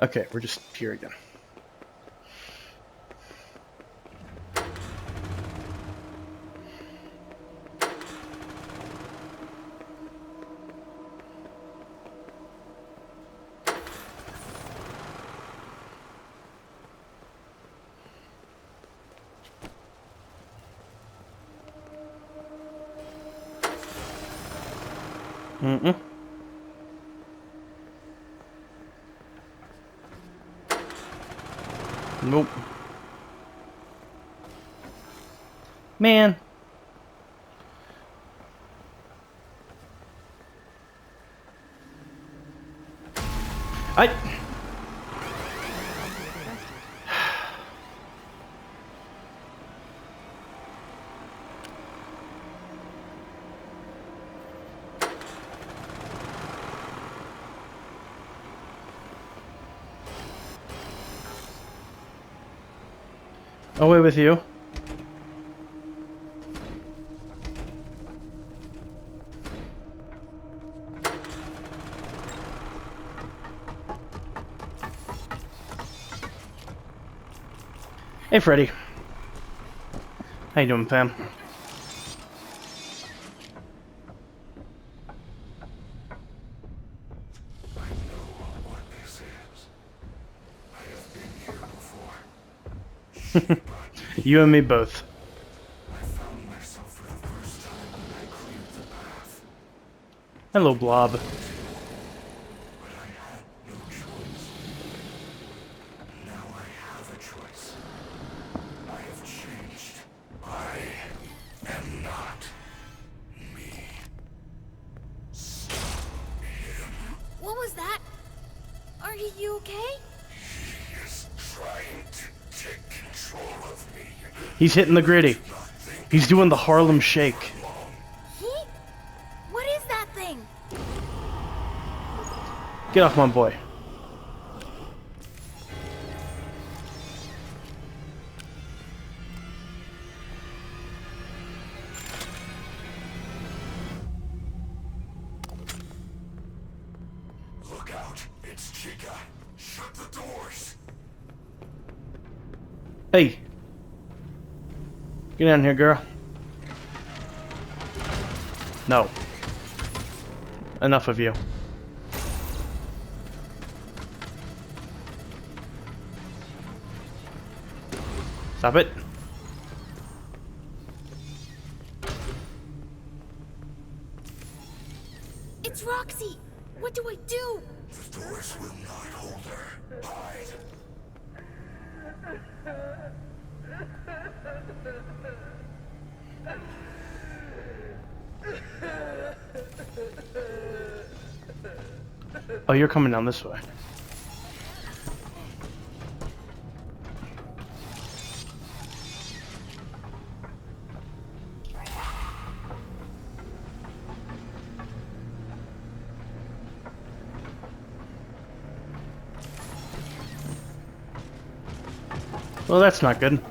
Okay, we're just here again. Mm-mm. Nope. Man. Away with you. Hey, Freddy. How you doing, fam? You and me both. I found myself for the first time when I cleared the path. Hello, Blob. But I had no choice. Now I have a choice. I have changed. I am not me. Stop him. What was that? Are you okay? He is trying to take control of me. He's hitting the gritty. He's doing the Harlem Shake. He? What is that thing? Get off my boy. Look out. It's Chica. Shut the doors. Hey. Get down here, girl. No. Enough of you. Stop it. It's Roxy! What do I do? The doors will not hold her. Hide. Oh, you're coming down this way. Well, that's not good.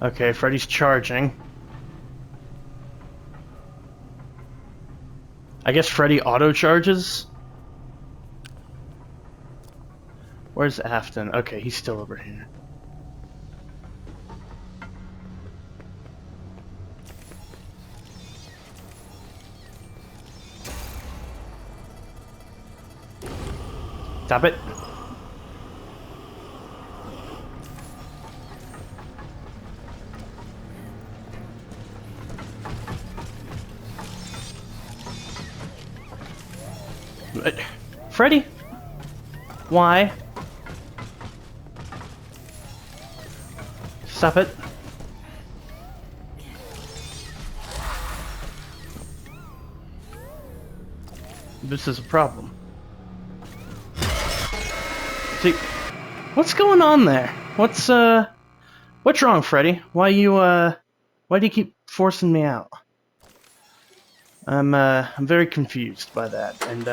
Okay, Freddy's charging. I guess Freddy auto charges? Where's Afton? Okay, he's still over here. Stop it. Freddy? Why? Stop it. This is a problem. See, what's going on there? What's wrong, Freddy? Why do you keep forcing me out? I'm very confused by that, and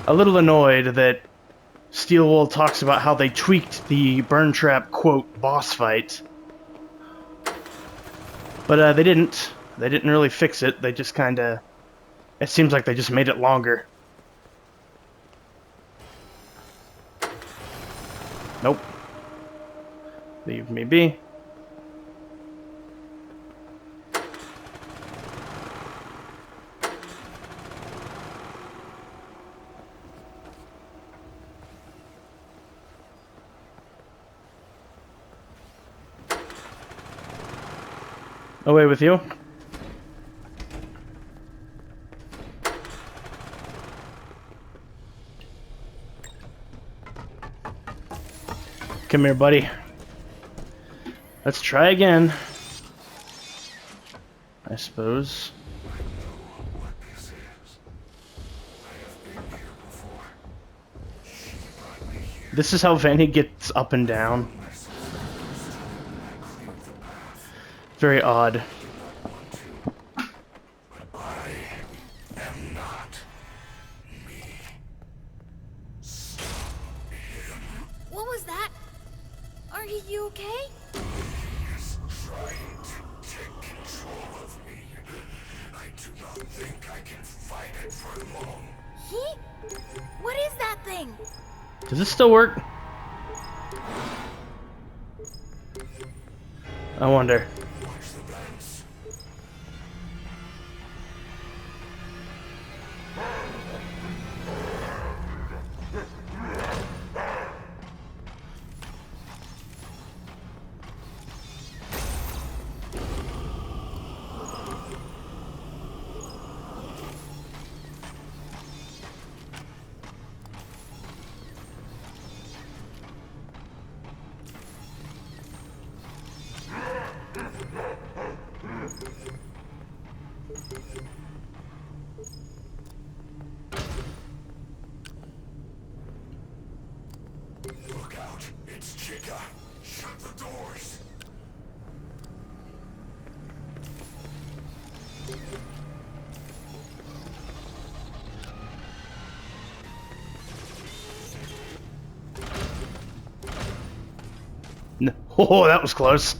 a little annoyed that Steelwool talks about how they tweaked the Burn Trap, quote, boss fight. But they didn't. They didn't really fix it. They just kind of... It seems like they just made it longer. Nope. Leave me be. Away with you. Come here, buddy. Let's try again. I suppose. I know what this is. I have been here before. She brought me here. This is how Vanny gets up and down. Myself for the first time when I cleared the path. Very odd. I am not me. Stop him. What was that? Are you okay? He is trying to take control of me. I do not think I can fight it for long. He? What is that thing? Does this still work? I wonder. Watch the vents. Look out. It's Chica. Shut the doors. No. Oh, that was close.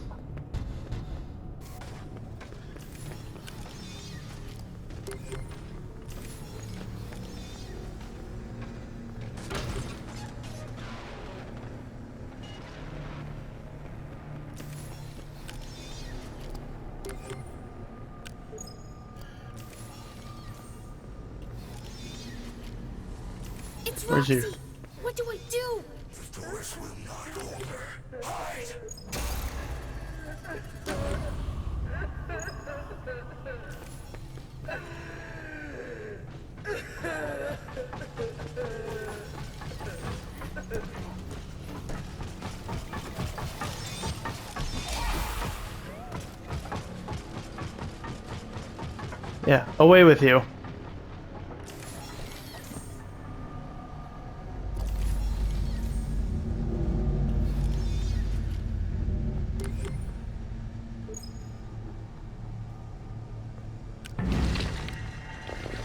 It's Where's Roxy. your- What do I do? The doors will not hold her. Hide. Yeah, away with you.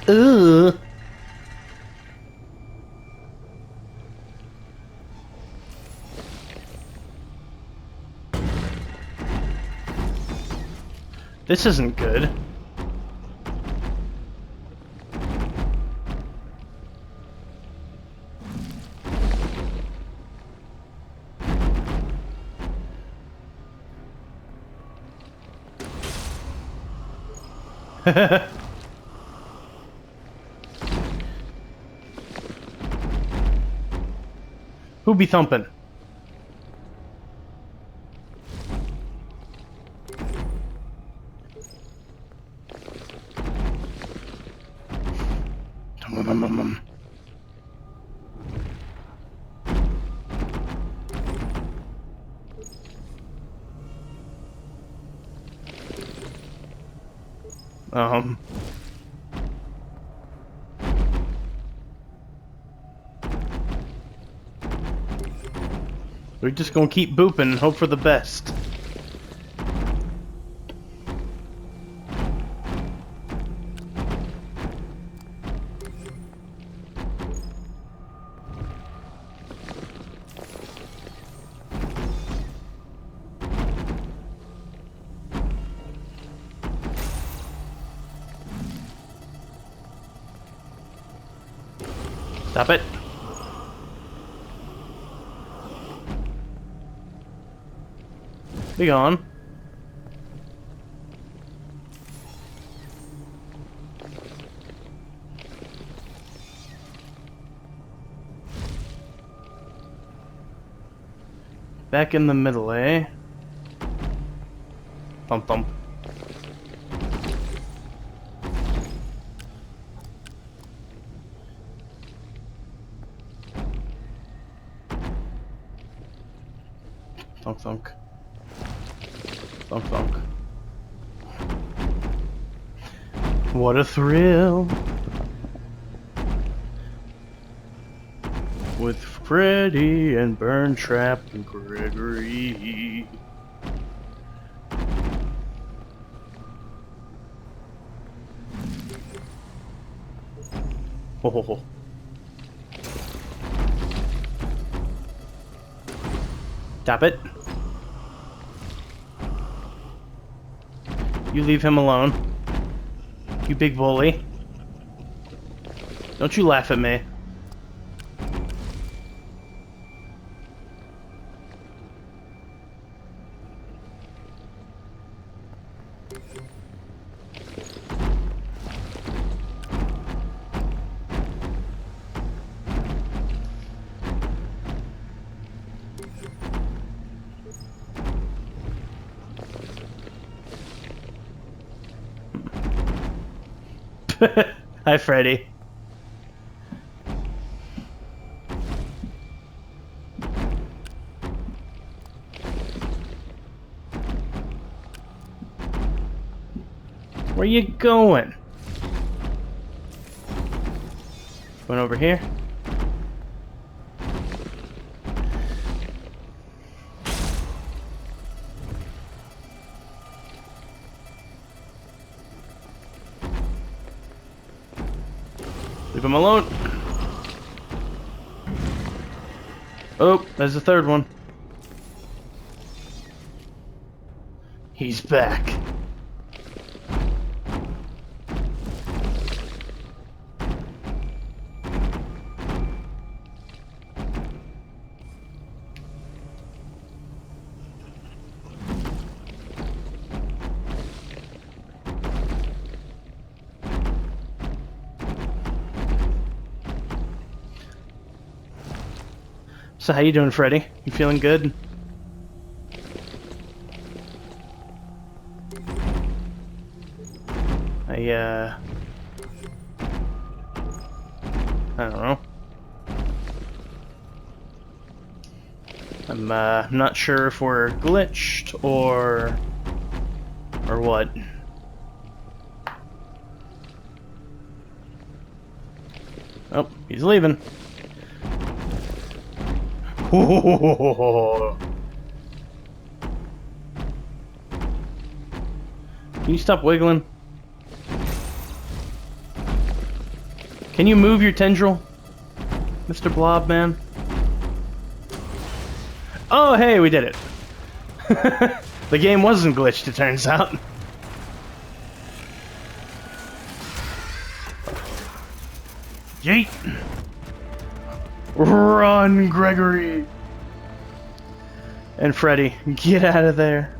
Ugh. This isn't good. Who be thumping? Um. We're just gonna keep booping and hope for the best. Stop it. Be gone. Back in the middle, eh? Thump thump. Thunk thunk. Thunk thunk. What a thrill! With Freddy and Burntrap and Gregory. Ho ho ho. Stop it. You leave him alone. You big bully. Don't you laugh at me. Hi, Freddy. Where you going? Going over here? Leave him alone. Oh, there's the third one. He's back. So how you doing, Freddy? You feeling good? I don't know. I'm not sure if we're glitched or what. Oh, he's leaving. Can you stop wiggling? Can you move your tendril, Mr. Blob Man? Oh, hey, we did it. The game wasn't glitched, it turns out. Yeet! Run, Gregory! And Freddy, get out of there.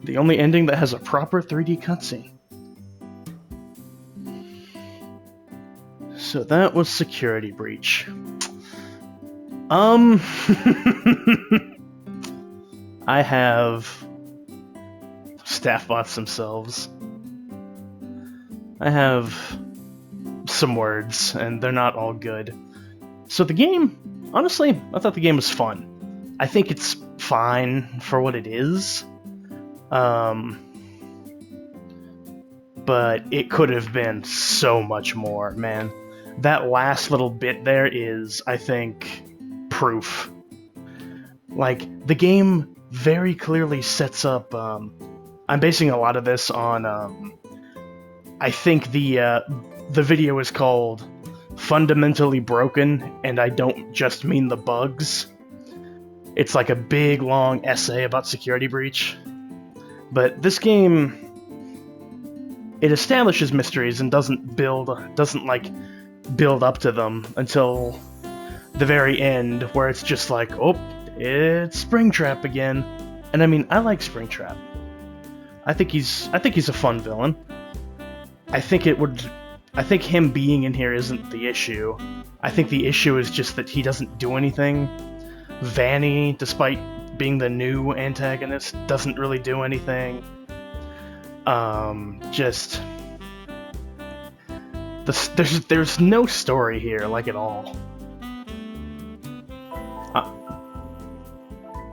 The only ending that has a proper 3D cutscene. So that was Security Breach. I have staff bots themselves. I have some words, and they're not all good. So the game, honestly, I thought the game was fun. I think it's fine for what it is. But it could have been so much more, man. That last little bit there is, I think, proof. Like, the game very clearly sets up, I'm basing a lot of this on, I think the video is called Fundamentally Broken, and I don't just mean the bugs. It's like a big, long essay about Security Breach. But this game, it establishes mysteries and doesn't like build up to them until the very end, where it's just like, oh, it's Springtrap again. And I mean, I like Springtrap. I think he's a fun villain. I think him being in here isn't the issue. I think the issue is just that he doesn't do anything. Vanny, despite being the new antagonist, doesn't really do anything. There's no story here, like, at all.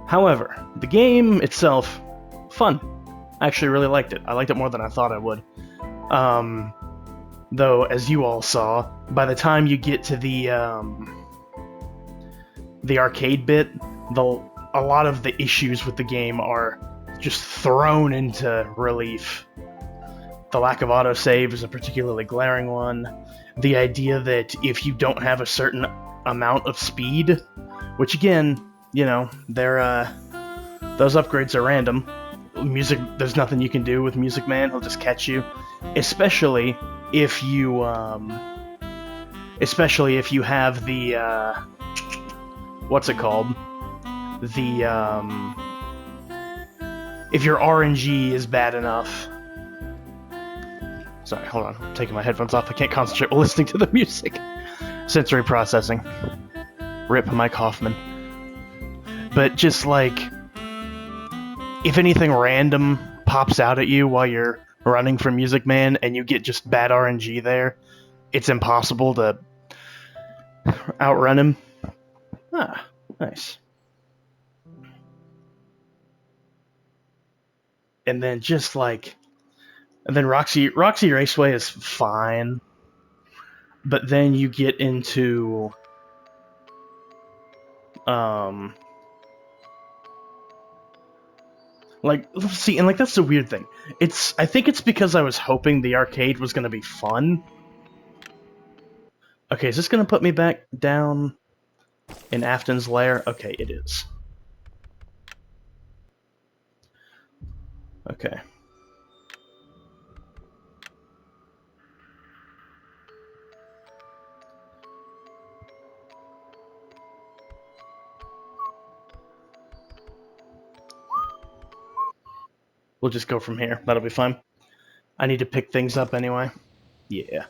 However, the game itself, fun. I actually really liked it. I liked it more than I thought I would. Though, as you all saw, by the time you get to the arcade bit, a lot of the issues with the game are just thrown into relief. The lack of autosave is a particularly glaring one. The idea that if you don't have a certain amount of speed, which again, you know, those upgrades are random. There's nothing you can do with Music Man, he'll just catch you. Especially if you have the, what's it called? If your RNG is bad enough. Sorry, hold on. I'm taking my headphones off. I can't concentrate while listening to the music. Sensory processing. Rip Mike Hoffman. But just like, if anything random pops out at you while you're running from Music Man and you get just bad RNG there, it's impossible to outrun him. Ah, nice. And then Roxy Raceway is fine, but then you get into like, let's see, and like, that's the weird thing. I think it's because I was hoping the arcade was gonna be fun. Okay, is this gonna put me back down in Afton's lair? Okay, it is. Okay. We'll just go from here. That'll be fine. I need to pick things up anyway. Yeah.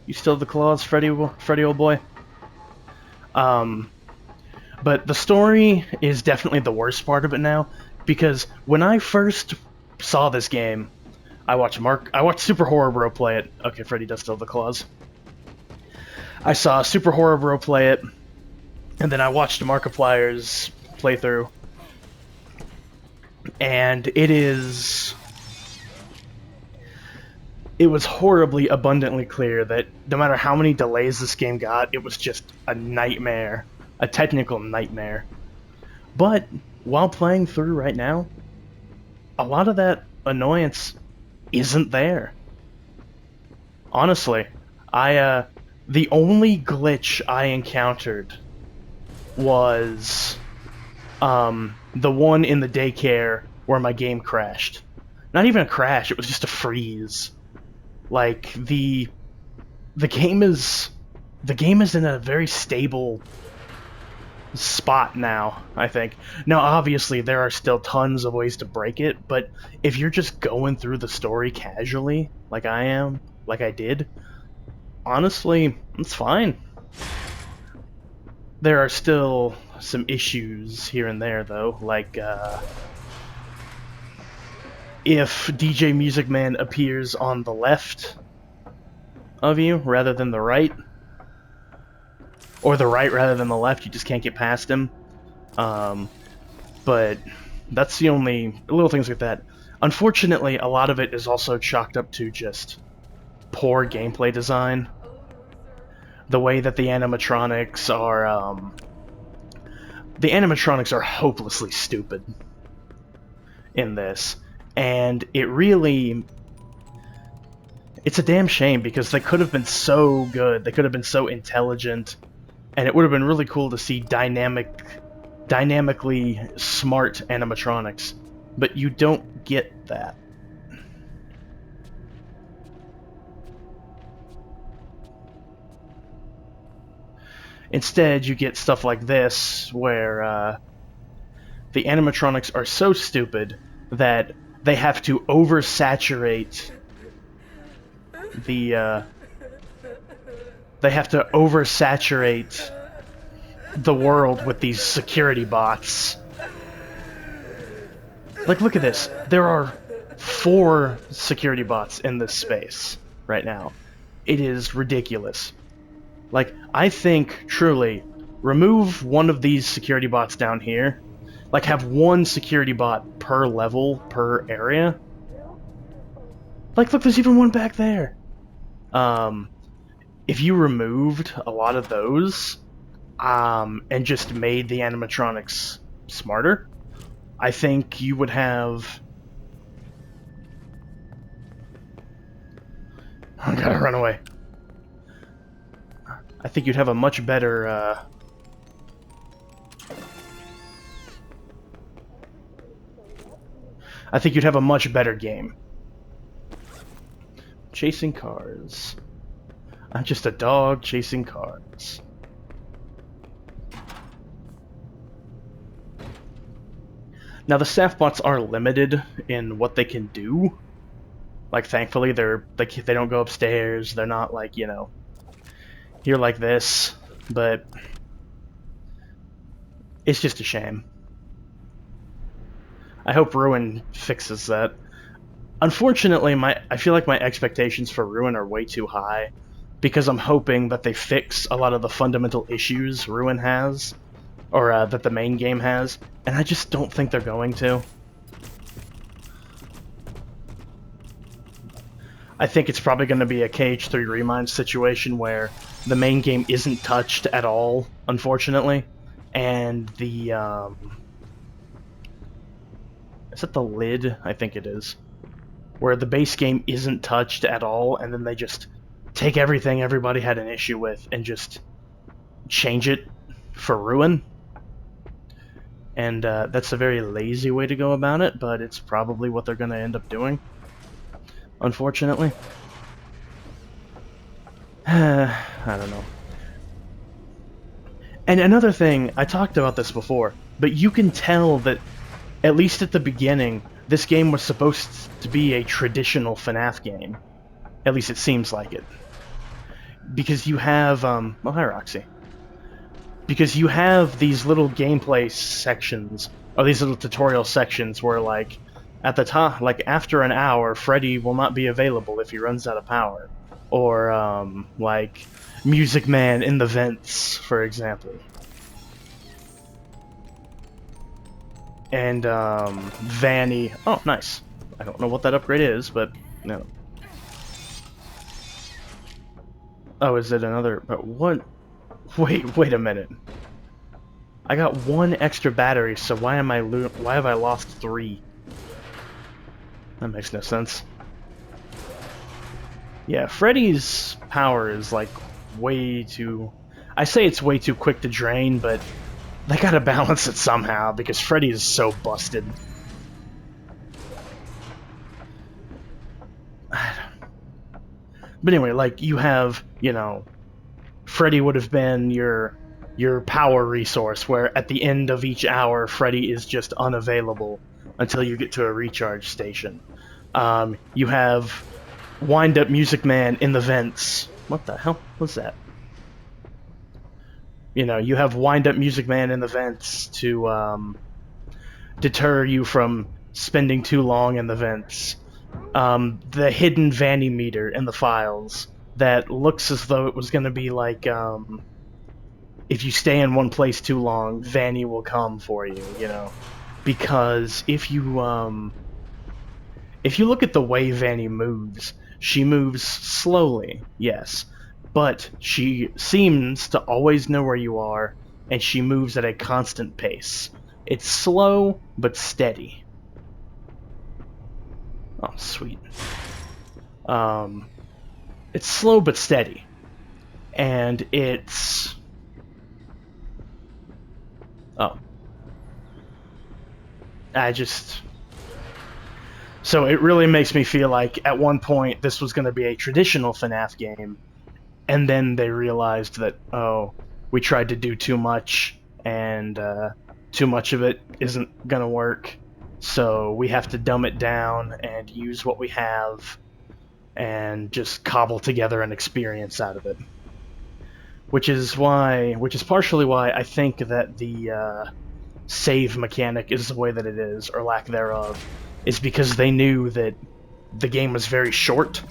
You still have the claws, Freddy old boy? But the story is definitely the worst part of it now, because when I first saw this game, I watched Super Horror Bro play it. Okay, Freddy does still have the claws. I saw Super Horror Bro play it, and then I watched Markiplier's playthrough. And it was horribly abundantly clear that no matter how many delays this game got, it was just a nightmare. A technical nightmare. But while playing through right now, a lot of that annoyance isn't there. Honestly, the only glitch I encountered was the one in the daycare where my game crashed. Not even a crash, it was just a freeze. Like, the game is in a very stable spot now, I think. Now, obviously, there are still tons of ways to break it, but if you're just going through the story casually, like I am, like I did, honestly, it's fine. There are still some issues here and there, though, like, if DJ Music Man appears on the left of you rather than the right, or the right rather than the left, you just can't get past him. But that's the only little things like that. Unfortunately, a lot of it is also chalked up to just poor gameplay design. The way that the animatronics are hopelessly stupid in this. And it's a damn shame, because they could have been so good, they could have been so intelligent, and it would have been really cool to see dynamically smart animatronics, but you don't get that. Instead, you get stuff like this, where the animatronics are so stupid that they have to oversaturate the the world with these security bots. Like, look at this. There are 4 security bots in this space right now. It is ridiculous. Like, I think, truly, remove one of these security bots down here. Like, have 1 security bot per level, per area. Like, look, there's even one back there. If you removed a lot of those, and just made the animatronics smarter, I think you would have... I gotta run away. I think you'd have a much better, I think you'd have a much better game. Chasing cars. I'm just a dog chasing cars. Now the staff bots are limited in what they can do. Like, thankfully, they don't go upstairs. They're not like, you know, here like this. But it's just a shame. I hope Ruin fixes that. Unfortunately, I feel like my expectations for Ruin are way too high, because I'm hoping that they fix a lot of the fundamental issues Ruin has, or that the main game has, and I just don't think they're going to. I think it's probably going to be a KH3 Remind situation where the main game isn't touched at all, unfortunately, and the, is it the lid? I think it is. Where the base game isn't touched at all, and then they just take everything everybody had an issue with and just change it for Ruin. And that's a very lazy way to go about it, but it's probably what they're going to end up doing, unfortunately. I don't know. And another thing, I talked about this before, but you can tell that, at least at the beginning, this game was supposed to be a traditional FNAF game. At least it seems like it. Because you have, well, hi Roxy. Because you have these little gameplay sections, or these little tutorial sections where, like, at the top, like, after an hour, Freddy will not be available if he runs out of power. Or, like, Music Man in the vents, for example. And, Vanny. Oh, nice. I don't know what that upgrade is, but, no. Oh, is it another... But what... Wait a minute. I got 1 extra battery, so why have I lost 3? That makes no sense. Yeah, Freddy's power is, like, way too... I say it's way too quick to drain, but they gotta balance it somehow, because Freddy is so busted. But anyway, like, you have, you know, Freddy would have been your power resource, where at the end of each hour, Freddy is just unavailable until you get to a recharge station. You have Wind-Up Music Man in the vents. What the hell was that? You know, you have Wind-Up Music Man in the vents to deter you from spending too long in the vents. The hidden Vanny meter in the files that looks as though it was going to be like, if you stay in one place too long, Vanny will come for you, you know. Because if you look at the way Vanny moves, she moves slowly, yes, but she seems to always know where you are, and she moves at a constant pace. It's slow, but steady. Oh, sweet. It's slow but steady. And it's... Oh. So it really makes me feel like at one point this was going to be a traditional FNAF game, and then they realized that, oh, we tried to do too much, and too much of it isn't gonna work. So we have to dumb it down and use what we have and just cobble together an experience out of it. Which is partially why I think that the save mechanic is the way that it is, or lack thereof, is because they knew that the game was very short,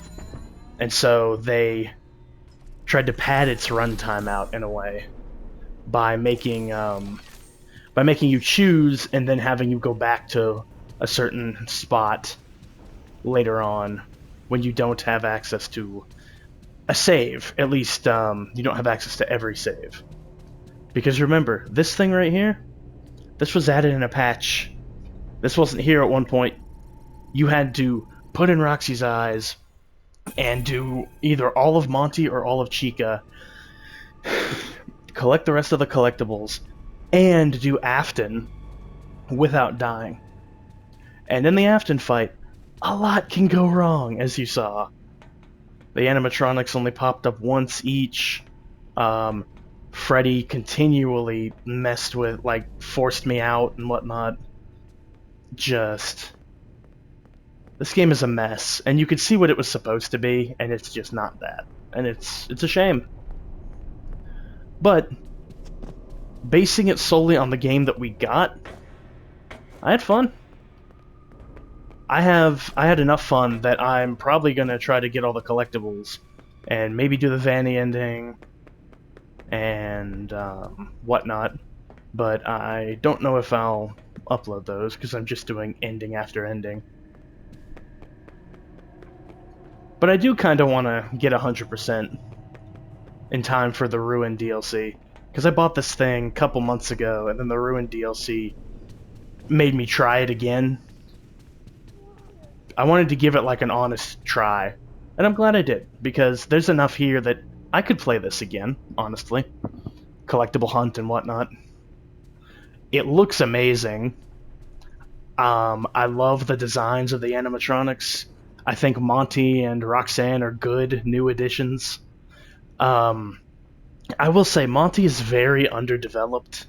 and so they tried to pad its runtime out in a way by making you choose and then having you go back to a certain spot later on when you don't have access to a save. At least you don't have access to every save. Because remember, this thing right here, this was added in a patch. This wasn't here at one point. You had to put in Roxy's eyes and do either all of Monty or all of Chica, collect the rest of the collectibles, and do Afton without dying. And in the Afton fight, a lot can go wrong, as you saw. The animatronics only popped up once each. Freddy continually messed with, like, forced me out and whatnot. Just... This game is a mess, and you can see what it was supposed to be, and it's just not that. And it's a shame. But, basing it solely on the game that we got, I had fun. I had enough fun that I'm probably gonna try to get all the collectibles, and maybe do the Vanny ending, and whatnot. But I don't know if I'll upload those, because I'm just doing ending after ending. But I do kind of want to get 100% in time for the Ruin DLC, because I bought this thing a couple months ago, and then the Ruin DLC made me try it again. I wanted to give it like an honest try, and I'm glad I did, because there's enough here that I could play this again, honestly. Collectible hunt and whatnot. It looks amazing. I love the designs of the animatronics. I think Monty and Roxanne are good new additions. I will say Monty is very underdeveloped.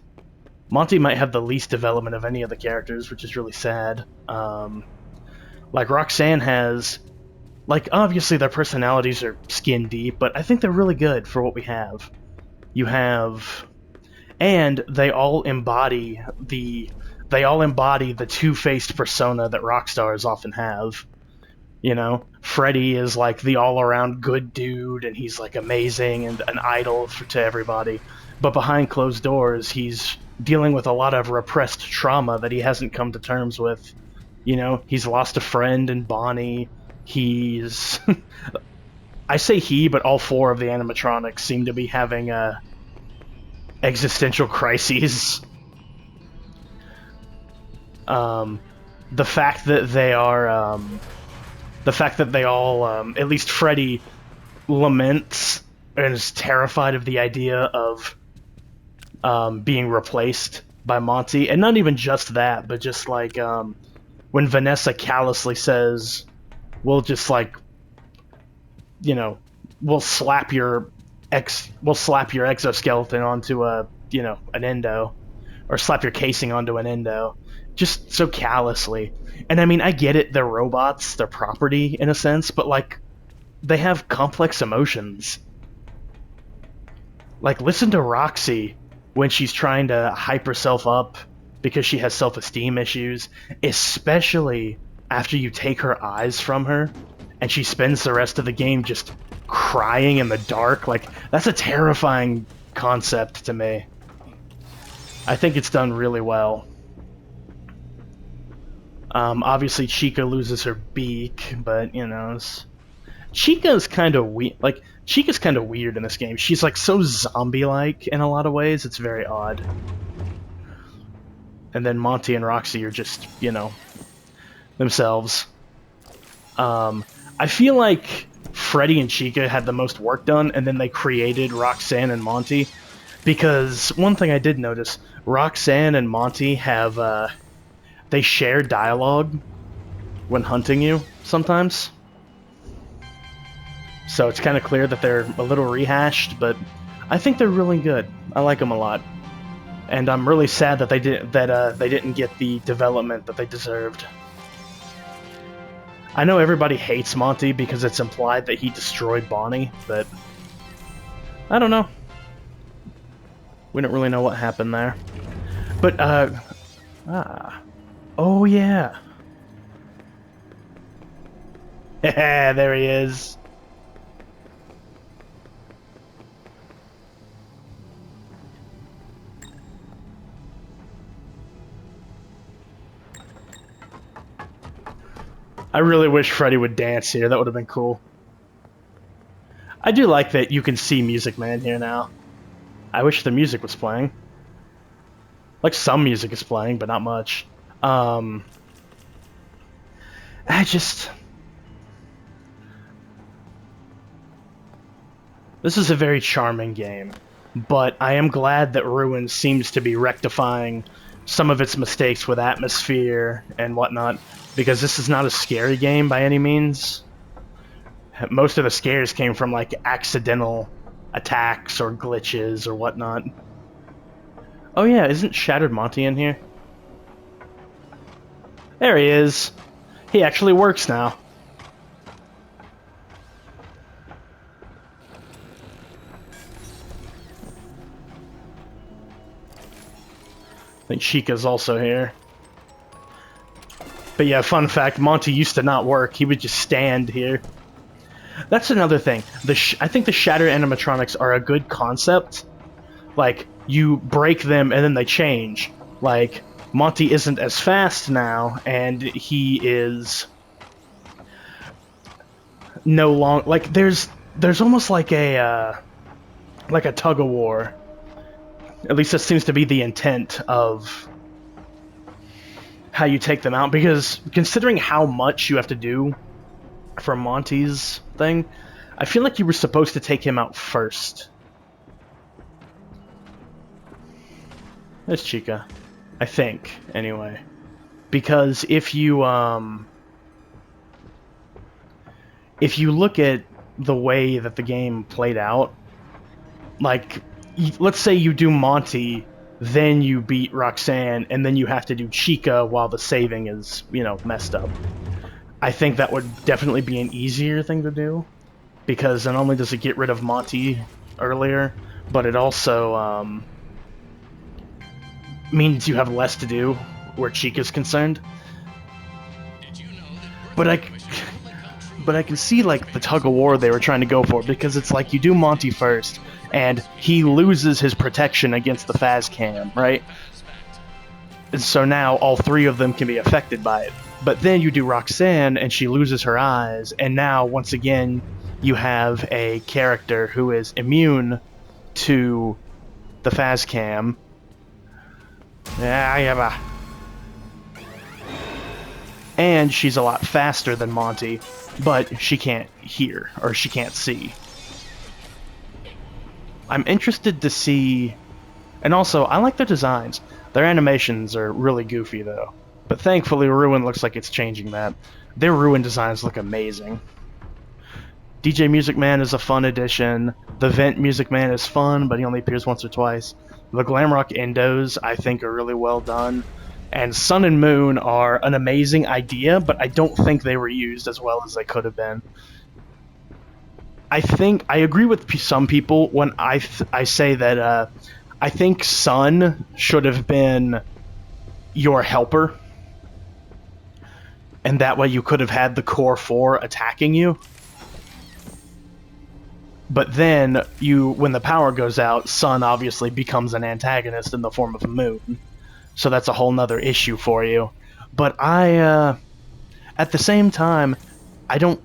Monty might have the least development of any of the characters, which is really sad. Like, Roxanne has... Like, obviously their personalities are skin deep, but I think they're really good for what we have. You have... And they all embody the two-faced persona that rock stars often have. You know, Freddy is like the all-around good dude, and he's like amazing and an idol to everybody. But behind closed doors, he's dealing with a lot of repressed trauma that he hasn't come to terms with. You know, he's lost a friend in Bonnie. He's... I say he, but all four of the animatronics seem to be having existential crises. The fact that they are... The fact that they all, at least Freddy, laments and is terrified of the idea of being replaced by Monty. And not even just that, but just like when Vanessa callously says, we'll just like, you know, we'll slap your exoskeleton onto a, you know, an endo, or slap your casing onto an endo. Just so callously. And I mean, I get it, they're robots, they're property in a sense, but like, they have complex emotions. Like, listen to Roxy when she's trying to hype herself up because she has self-esteem issues, especially after you take her eyes from her and she spends the rest of the game just crying in the dark. Like, that's a terrifying concept to me. I think it's done really well. Obviously Chica loses her beak, but, you know, Chica's kind of weird. Like, Chica's kind of weird in this game. She's, like, so zombie-like in a lot of ways, it's very odd. And then Monty and Roxy are just, you know, themselves. I feel like Freddy and Chica had the most work done, and then they created Roxanne and Monty. Because one thing I did notice, Roxanne and Monty have, they share dialogue when hunting you, sometimes. So it's kind of clear that they're a little rehashed, but I think they're really good. I like them a lot, and I'm really sad that they didn't get the development that they deserved. I know everybody hates Monty because it's implied that he destroyed Bonnie, but I don't know. We don't really know what happened there. But, oh yeah. There he is. I really wish Freddy would dance here. That would have been cool. I do like that you can see Music Man here now. I wish the music was playing. Like, some music is playing, but not much. This is a very charming game, but I am glad that Ruin seems to be rectifying some of its mistakes with atmosphere and whatnot, because this is not a scary game by any means. Most of the scares came from, like, accidental attacks or glitches or whatnot. Oh yeah, isn't Shattered Monty in here? There he is. He actually works now. I think Chica's also here. But yeah, fun fact, Monty used to not work. He would just stand here. That's another thing. I think the Shattered animatronics are a good concept. Like, you break them and then they change. Like, Monty isn't as fast now, and he is no long. Like, there's almost like a tug of war. At least that seems to be the intent of how you take them out, because considering how much you have to do for Monty's thing, I feel like you were supposed to take him out first. There's Chica. I think, anyway. Because if you look at the way that the game played out, like, let's say you do Monty, then you beat Roxanne, and then you have to do Chica while the saving is, you know, messed up. I think that would definitely be an easier thing to do, because not only does it get rid of Monty earlier, but it also means you have less to do where Chica's concerned. But I can see, like, the tug of war they were trying to go for, because it's like you do Monty first, and he loses his protection against the Faz Cam, right? And so now all three of them can be affected by it. But then you do Roxanne, and she loses her eyes, and now, once again, you have a character who is immune to the Faz Cam. And she's a lot faster than Monty, but she can't hear, or she can't see. I'm interested to see... And also, I like their designs. Their animations are really goofy, though. But thankfully, Ruin looks like it's changing that. Their Ruin designs look amazing. DJ Music Man is a fun addition. The Vent Music Man is fun, but he only appears once or twice. The Glamrock Endos, I think, are really well done. And Sun and Moon are an amazing idea, but I don't think they were used as well as they could have been. I agree with some people when I say that I think Sun should have been your helper. And that way you could have had the core four attacking you. But then, when the power goes out, Sun obviously becomes an antagonist in the form of Moon. So that's a whole nother issue for you. But at the same time, I don't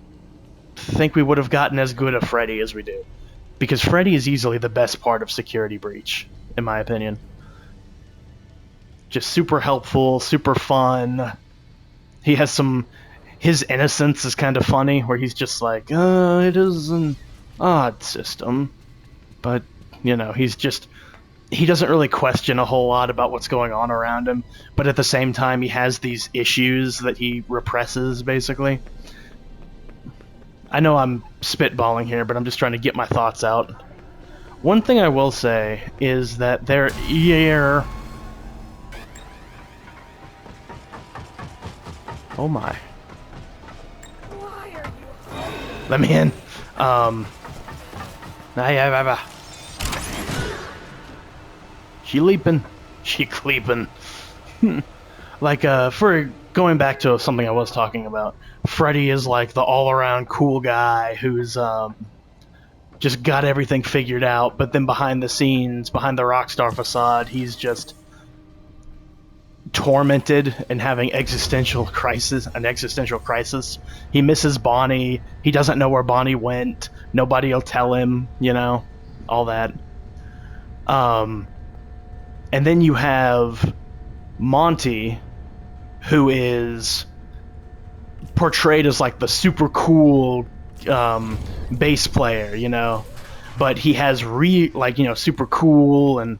think we would have gotten as good a Freddy as we do. Because Freddy is easily the best part of Security Breach, in my opinion. Just super helpful, super fun. He has his innocence is kind of funny, where he's just like, it is an odd system. But, you know, he doesn't really question a whole lot about what's going on around him, but at the same time he has these issues that he represses, basically. I know I'm spitballing here, but I'm just trying to get my thoughts out. One thing I will say is that their ear... Oh my. Why are you? Let me in. She leaping. She cleeping. Like, for going back to something I was talking about, Freddy is like the all-around cool guy who's, just got everything figured out, but then behind the scenes, behind the rockstar facade, he's just tormented and having an existential crisis. He misses Bonnie. He doesn't know where Bonnie went. Nobody will tell him, you know, all that. And then you have Monty, who is portrayed as like the super cool bass player, you know, but he has super cool and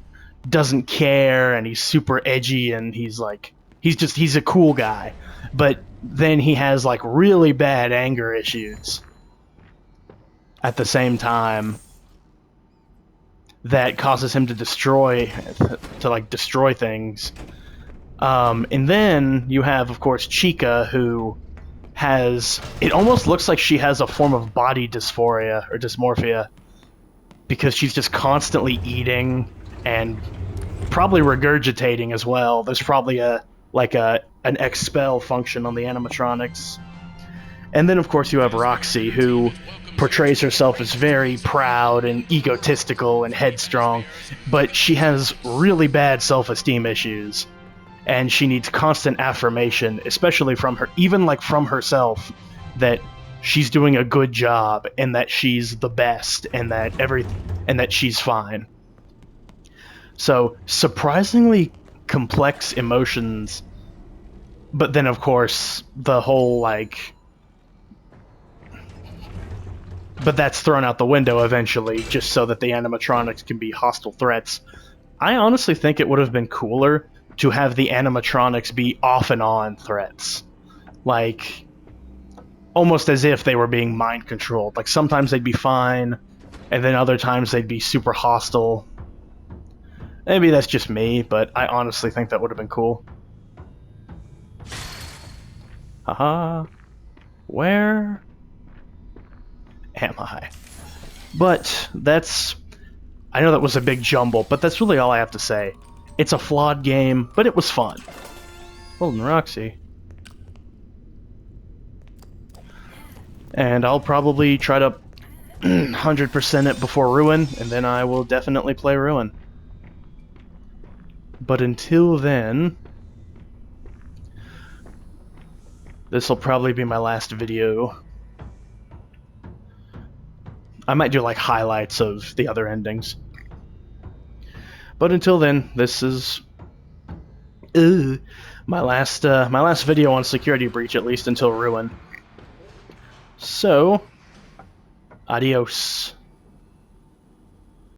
doesn't care, and he's super edgy, and he's a cool guy, but then he has like really bad anger issues at the same time that causes him to destroy things. And then you have, of course, Chica, who it almost looks like she has a form of body dysphoria or dysmorphia, because she's just constantly eating and probably regurgitating as well. There's probably an expel function on the animatronics. And then, of course, you have Roxy, who portrays herself as very proud and egotistical and headstrong, but she has really bad self-esteem issues. And she needs constant affirmation, especially from herself, that she's doing a good job and that she's the best and that she's fine. So, surprisingly complex emotions, but then of course the whole but that's thrown out the window eventually, just so that the animatronics can be hostile threats. I honestly think it would have been cooler to have the animatronics be off and on threats. Like, almost as if they were being mind controlled. Like, sometimes they'd be fine, and then other times they'd be super hostile. Maybe that's just me, but I honestly think that would have been cool. Haha. Where am I? But I know that was a big jumble, but that's really all I have to say. It's a flawed game, but it was fun. Golden Roxy. And I'll probably try to 100% it before Ruin, and then I will definitely play Ruin. But until then, this will probably be my last video. I might do like highlights of the other endings. But until then, this is my last video on Security Breach, at least until Ruin. So, adios.